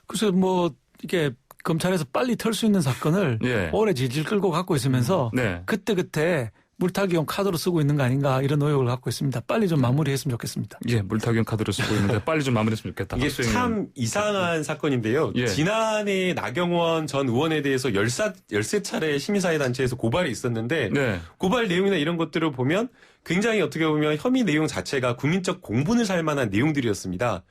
글쎄, 뭐, 이게 검찰에서 빨리 털 수 있는 사건을 예. 오래 질질 끌고 갖고 있으면서 네. 그때 물타기용 카드로 쓰고 있는 거 아닌가 이런 의혹을 갖고 있습니다. 빨리 좀 마무리했으면 좋겠습니다. 예, 물타기용 카드로 쓰고 있는데 빨리 좀 마무리했으면 좋겠다. 이게 참 이상한 사건인데요. 예. 지난해 나경원 전 의원에 대해서 13차례 시민사회단체에서 고발이 있었는데 네. 고발 내용이나 이런 것들을 보면 굉장히 어떻게 보면 혐의 내용 자체가 국민적 공분을 살 만한 내용들이었습니다.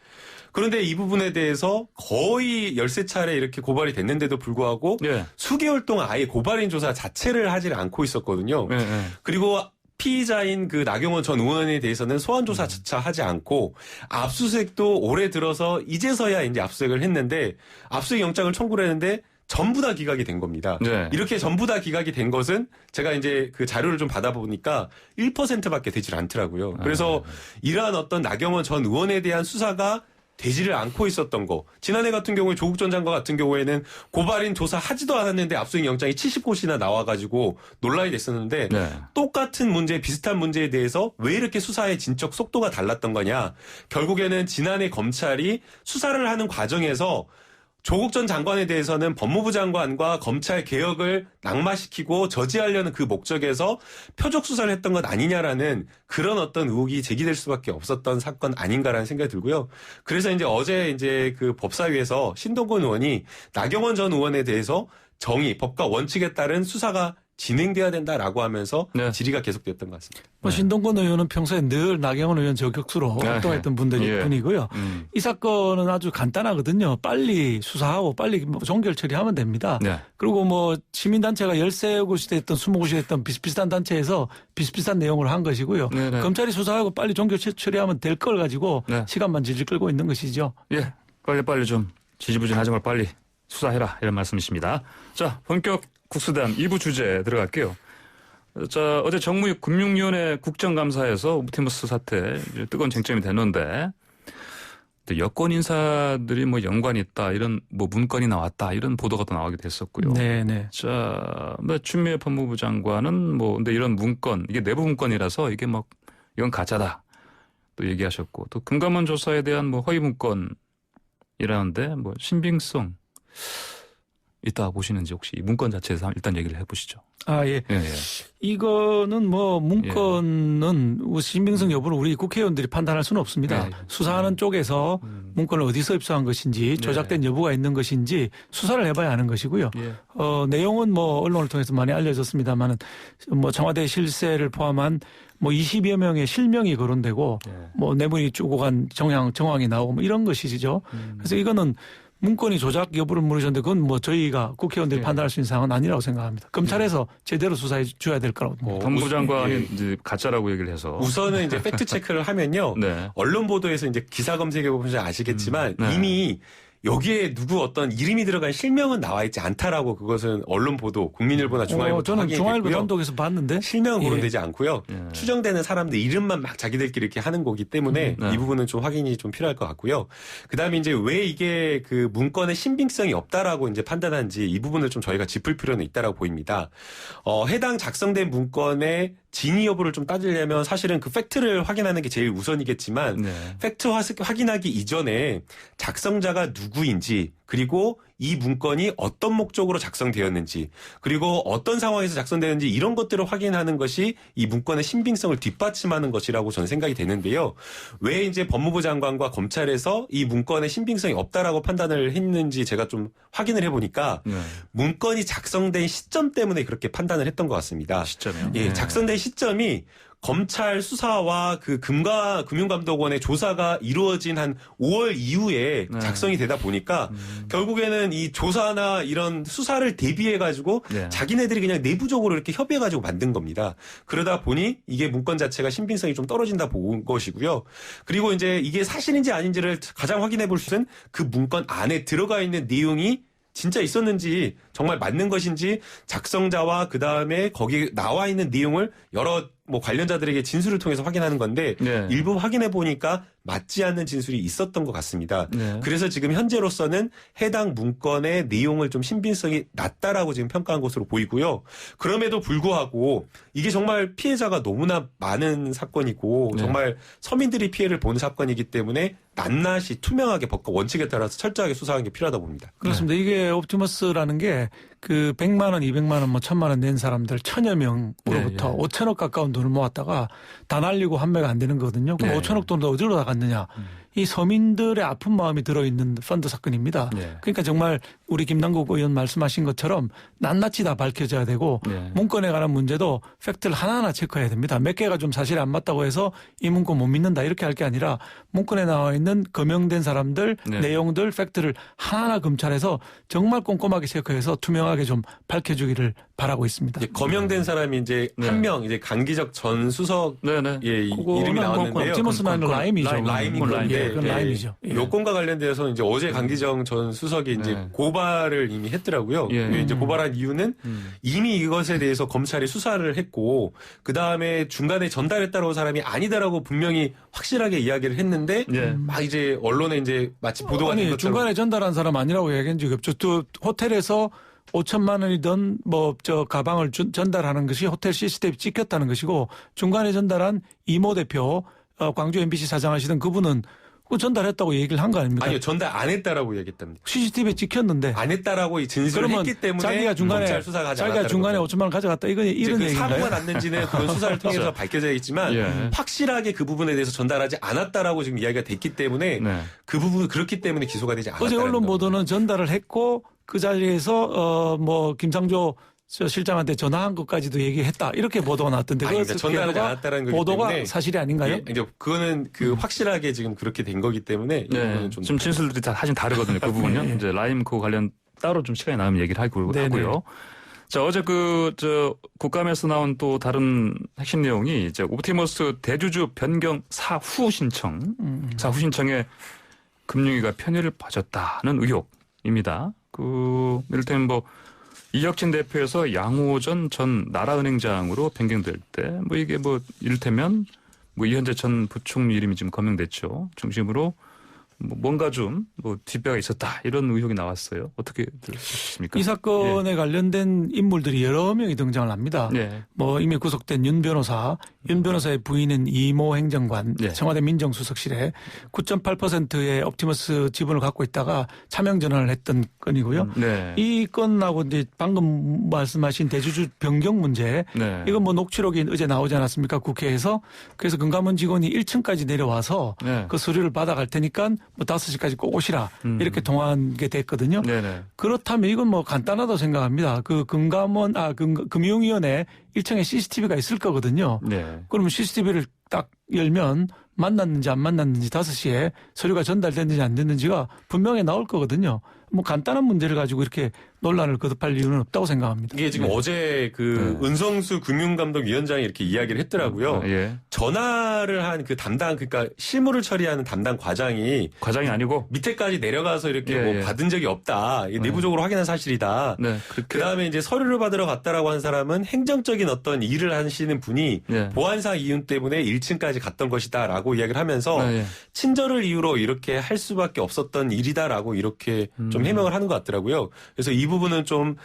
그런데 이 부분에 대해서 거의 13차례 이렇게 고발이 됐는데도 불구하고 예. 수개월 동안 아예 고발인 조사 자체를 하지 않고 있었거든요. 예. 그리고 피의자인 그 나경원 전 의원에 대해서는 소환조사조차 하지 않고 압수수색도 올해 들어서 이제서야 이제 압수수색을 했는데 압수수색 영장을 청구를 했는데 전부 다 기각이 된 겁니다. 네. 이렇게 전부 다 기각이 된 것은 제가 이제 그 자료를 좀 받아보니까 1%밖에 되질 않더라고요. 그래서 이러한 어떤 나경원 전 의원에 대한 수사가 되지를 않고 있었던 거. 지난해 같은 경우에 조국 전 장관 같은 경우에는 고발인 조사하지도 않았는데 압수수색 영장이 70곳이나 나와가지고 논란이 됐었는데 네. 똑같은 문제, 비슷한 문제에 대해서 왜 이렇게 수사의 진척 속도가 달랐던 거냐. 결국에는 지난해 검찰이 수사를 하는 과정에서 조국 전 장관에 대해서는 법무부 장관과 검찰 개혁을 낙마시키고 저지하려는 그 목적에서 표적 수사를 했던 것 아니냐라는 그런 어떤 의혹이 제기될 수밖에 없었던 사건 아닌가라는 생각이 들고요. 그래서 이제 어제 이제 그 법사위에서 신동근 의원이 나경원 전 의원에 대해서 정의, 법과 원칙에 따른 수사가 진행돼야 된다라고 하면서 네. 질의가 계속됐던 것 같습니다. 뭐 신동근 의원은 평소에 늘 나경원 의원 저격수로 활동했던 분이고요. 이 사건은 아주 간단하거든요. 빨리 수사하고 빨리 뭐 종결 처리하면 됩니다. 네. 그리고 뭐 시민단체가 13곳이 됐던 20곳이 됐던 비슷비슷한 단체에서 비슷비슷한 내용을 한 것이고요. 네네. 검찰이 수사하고 빨리 종결 처리하면 될 걸 가지고 네. 시간만 질질 끌고 있는 것이죠. 예. 빨리 좀 지지부진하지 말고 빨리 수사해라. 이런 말씀이십니다. 자, 본격 국수단 2부 주제 들어갈게요. 자, 어제 정무위 금융위원회 국정감사에서 옵티머스 사태 뜨거운 쟁점이 됐는데 여권 인사들이 뭐 연관이 있다 이런 뭐 문건이 나왔다 이런 보도가 또 나오기도 했었고요. 네네. 자, 뭐 추미애 법무부 장관은 뭐 근데 이런 문건 이게 내부 문건이라서 이게 뭐 이건 가짜다 또 얘기하셨고 또 금감원 조사에 대한 뭐 허위 문건이라는데 뭐 신빙성 있다 보시는지 혹시 이 문건 자체에서 일단 얘기를 해보시죠. 아, 예. 예. 이거는 뭐 문건은 신빙성 여부를 우리 국회의원들이 판단할 수는 없습니다. 네. 수사하는 쪽에서 문건을 어디서 입수한 것인지 조작된 여부가 있는 것인지 수사를 해봐야 하는 것이고요. 예. 내용은 뭐 언론을 통해서 많이 알려졌습니다만은 뭐 청와대 실세를 포함한 뭐 20여 명의 실명이 거론되고 뭐 내분이 쪼고 간 정황이 나오고 뭐 이런 것이죠. 그래서 이거는 문건이 조작 여부를 물으셨는데 그건 뭐 저희가 국회의원들이 판단할 수 있는 사항은 아니라고 생각합니다. 검찰에서 제대로 수사해 줘야 될 거라고 봅니다. 법무부 장관이 이제 가짜라고 얘기를 해서 우선은 이제 팩트 체크를 하면요. 네. 언론 보도에서 이제 기사 검색해 보면 아시겠지만 이미 여기에 누구 어떤 이름이 들어간 실명은 나와 있지 않다라고 그것은 언론 보도, 국민일보나 중앙일보 저는 중앙일보 단독에서 봤는데 실명은 거론되지 않고요. 추정되는 사람들 이름만 막 자기들끼리 이렇게 하는 거기 때문에 이 부분은 좀 확인이 좀 필요할 것 같고요. 그다음에 이제 왜 이게 그 문건의 신빙성이 없다라고 이제 판단한지 이 부분을 좀 저희가 짚을 필요는 있다라고 보입니다. 해당 작성된 문건의 진위 여부를 좀 따지려면 사실은 그 팩트를 확인하는 게 제일 우선이겠지만 팩트 확인하기 이전에 작성자가 누구인지 그리고 이 문건이 어떤 목적으로 작성되었는지 그리고 어떤 상황에서 작성되는지 이런 것들을 확인하는 것이 이 문건의 신빙성을 뒷받침하는 것이라고 저는 생각이 되는데요. 왜 이제 법무부 장관과 검찰에서 이 문건의 신빙성이 없다라고 판단을 했는지 제가 좀 확인을 해보니까 문건이 작성된 시점 때문에 그렇게 판단을 했던 것 같습니다. 시점이요? 예, 작성된 시점이 검찰 수사와 그 금융감독원의 조사가 이루어진 한 5월 이후에 작성이 되다 보니까 결국에는 이 조사나 이런 수사를 대비해가지고 자기네들이 그냥 내부적으로 이렇게 협의해가지고 만든 겁니다. 그러다 보니 이게 문건 자체가 신빙성이 좀 떨어진다 본 것이고요. 그리고 이제 이게 사실인지 아닌지를 가장 확인해 볼 수 있는 그 문건 안에 들어가 있는 내용이 진짜 있었는지 정말 맞는 것인지 작성자와 그다음에 거기 나와 있는 내용을 여러 뭐 관련자들에게 진술을 통해서 확인하는 건데 네. 일부 확인해 보니까 맞지 않는 진술이 있었던 것 같습니다. 네. 그래서 지금 현재로서는 해당 문건의 내용을 좀 신빙성이 낮다라고 지금 평가한 것으로 보이고요. 그럼에도 불구하고 이게 정말 피해자가 너무나 많은 사건이고 네. 정말 서민들이 피해를 보는 사건이기 때문에 낱낱이 투명하게 법과 원칙에 따라서 철저하게 수사하는 게 필요하다 봅니다. 그렇습니다. 이게 옵티머스라는 게 그 100만 원, 200만 원, 뭐 1000만 원 낸 사람들 1000여 명으로부터 5천억 가까운 돈을 모았다가 다 날리고 환매가 안 되는 거거든요. 그럼 5천억 돈도 어디로 다 갔느냐. 이 서민들의 아픈 마음이 들어있는 펀드 사건입니다. 그러니까 정말 우리 김남국 의원 말씀하신 것처럼 낱낱이 다 밝혀져야 되고 문건에 관한 문제도 팩트를 하나하나 체크해야 됩니다. 몇 개가 좀 사실이 안 맞다고 해서 이 문건 못 믿는다 이렇게 할 게 아니라 문건에 나와 있는 거명된 사람들 내용들 팩트를 하나하나 검찰해서 정말 꼼꼼하게 체크해서 투명하게 좀 밝혀주기를 바라고 있습니다. 거명된 사람이 이제 한 명 이제 강기적 전 수석 이름이 나왔는데요. 옵티머스는 라임이죠. 라임인 건데 그건 라임이죠. 요건과 관련돼서 이제 어제 강기정 전 수석이 이제 고발을 이미 했더라고요. 이제 고발한 이유는 이미 이것에 대해서 검찰이 수사를 했고 그 다음에 중간에 전달했다라고 사람이 아니다라고 분명히 확실하게 이야기를 했는데 막 이제 언론에 이제 마치 보도가 된 것처럼 중간에 전달한 사람 아니라고 얘기한 적이 없죠. 또 호텔에서 5천만 원이던 뭐 저 가방을 전달하는 것이 호텔 CCTV 찍혔다는 것이고 중간에 전달한 이모 대표 광주 MBC 사장하시던 그분은 전달했다고 얘기를 한 거 아닙니까? 아니요, 전달 안 했다라고 얘기했답니다. CCTV에 찍혔는데 안 했다라고 진술을 했기 때문에 자기가 중간에 수사가 하지 자기가 중간에 5천만 원 가져갔다 이런 얘기인가요? 사고가 났는지는 그건 수사를 통해서 밝혀져야겠지만 확실하게 그 부분에 대해서 전달하지 않았다라고 지금 이야기가 됐기 때문에 그 부분 그렇기 때문에 기소가 되지 않았다. 어제 언론 보도는 전달을 했고 그 자리에서 뭐 김상조 실장한테 전화한 것까지도 얘기했다 이렇게 보도가 났던데 아닙니다. 전달하지 않았다는 거기 보도가 때문에 사실이 아닌가요? 그거는 확실하게 지금 그렇게 된 거기 때문에 좀 진술들이 다 사실 다르거든요. 그 부분요. 이제 라임 그 관련 따로 좀 시간이 나면 얘기를 하고요. 자, 어제 국감에서 나온 또 다른 핵심 내용이 이제 옵티머스 대주주 변경 사후 신청에 금융위가 편의를 봐줬다는 의혹입니다. 이를테면 이혁진 대표에서 양호전 전 나라은행장으로 변경될 때 이게 이를테면 이현재 전 부총리 이름이 지금 거명됐죠. 중심으로 뭔가 좀 뒷배가 있었다 이런 의혹이 나왔어요. 어떻게 들으셨습니까? 이 사건에 관련된 인물들이 여러 명이 등장을 합니다. 이미 구속된 윤 변호사의 부인은 이모 행정관, 청와대 민정수석실에 9.8%의 옵티머스 지분을 갖고 있다가 차명 전환을 했던 건이고요. 이 건하고 이제 방금 말씀하신 대주주 변경 문제, 이건 녹취록이 어제 나오지 않았습니까? 국회에서. 그래서 금감원 직원이 1층까지 내려와서 그 서류를 받아갈 테니까 5시까지 꼭 오시라 이렇게 통화한 게 됐거든요. 그렇다면 이건 간단하다고 생각합니다. 그 금융위원회 1층에 CCTV가 있을 거거든요. 그러면 CCTV를 딱 열면 만났는지 안 만났는지 5시에 서류가 전달됐는지 안 됐는지가 분명히 나올 거거든요. 간단한 문제를 가지고 이렇게 논란을 거듭할 이유는 없다고 생각합니다. 이게 지금 어제 은성수 금융감독위원장이 이렇게 이야기를 했더라고요. 전화를 한 그 그러니까 실무를 처리하는 담당 과장이 아니고 밑에까지 내려가서 이렇게 받은 적이 없다. 내부적으로 확인한 사실이다. 그 다음에 이제 서류를 받으러 갔다라고 한 사람은 행정적인 어떤 일을 하시는 분이 보안상 이유 때문에 1층까지 갔던 것이다라고 이야기를 하면서 친절을 이유로 이렇게 할 수밖에 없었던 일이다라고 이렇게 좀 해명을 하는 것 같더라고요. 그래서 이 부분은 좀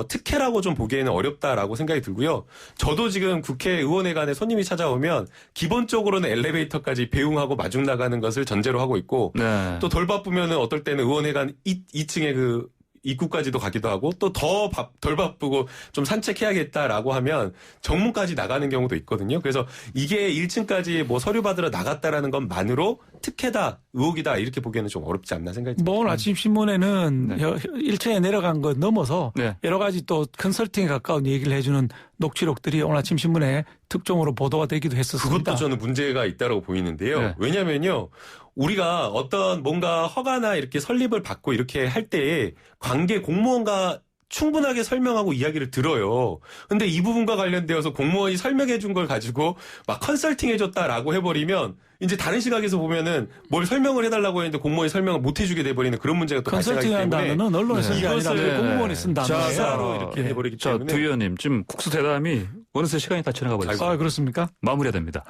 특혜라고 좀 보기에는 어렵다라고 생각이 들고요. 저도 지금 국회의원회관에 손님이 찾아오면 기본적으로는 엘리베이터까지 배웅하고 마중 나가는 것을 전제로 하고 있고 또 덜 바쁘면은 어떨 때는 의원회관 2층에 입구까지도 가기도 하고 또 덜 바쁘고 좀 산책해야겠다라고 하면 정문까지 나가는 경우도 있거든요. 그래서 이게 1층까지 서류 받으러 나갔다라는 것만으로 특혜다, 의혹이다 이렇게 보기에는 좀 어렵지 않나 생각이 듭니다. 오늘 아침 신문에는 1층에 내려간 것 넘어서 여러 가지 또 컨설팅에 가까운 얘기를 해주는 녹취록들이 오늘 아침 신문에 특종으로 보도가 되기도 했었습니다. 그것도 저는 문제가 있다고 보이는데요. 왜냐면요. 우리가 어떤 뭔가 허가나 이렇게 설립을 받고 이렇게 할 때에 관계 공무원과 충분하게 설명하고 이야기를 들어요. 근데 이 부분과 관련되어서 공무원이 설명해 준 걸 가지고 막 컨설팅 해줬다라고 해버리면 이제 다른 시각에서 보면은 뭘 설명을 해달라고 했는데 공무원이 설명을 못 해주게 돼버리는 그런 문제가 또 발생하기 때문에 컨설팅한 단어는 언론에 쓴 게 아니라 공무원이 쓴 단어예요. 기사로 이렇게 해버리기 때문에. 두 의원님 지금 국수 대담이 어느새 시간이 다 지나가 버렸어요. 아, 그렇습니까? 마무리해야 됩니다.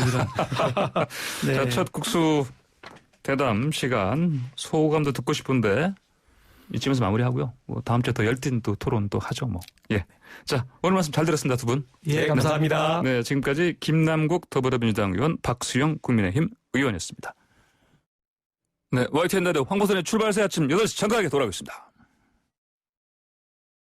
이런. 네. 자, 첫 국수 대담 시간 소감도 듣고 싶은데 이쯤에서 마무리하고요. 뭐 다음 주에 더 열띤 또 토론 또 하죠, 뭐. 예. 자, 오늘 말씀 잘 들었습니다, 두 분. 예, 감사합니다. 네, 지금까지 김남국 더불어민주당 의원, 박수영 국민의힘 의원이었습니다. 네, YTN 라디오 황보선의 출발새 아침 8시 정각하게 돌아오겠습니다.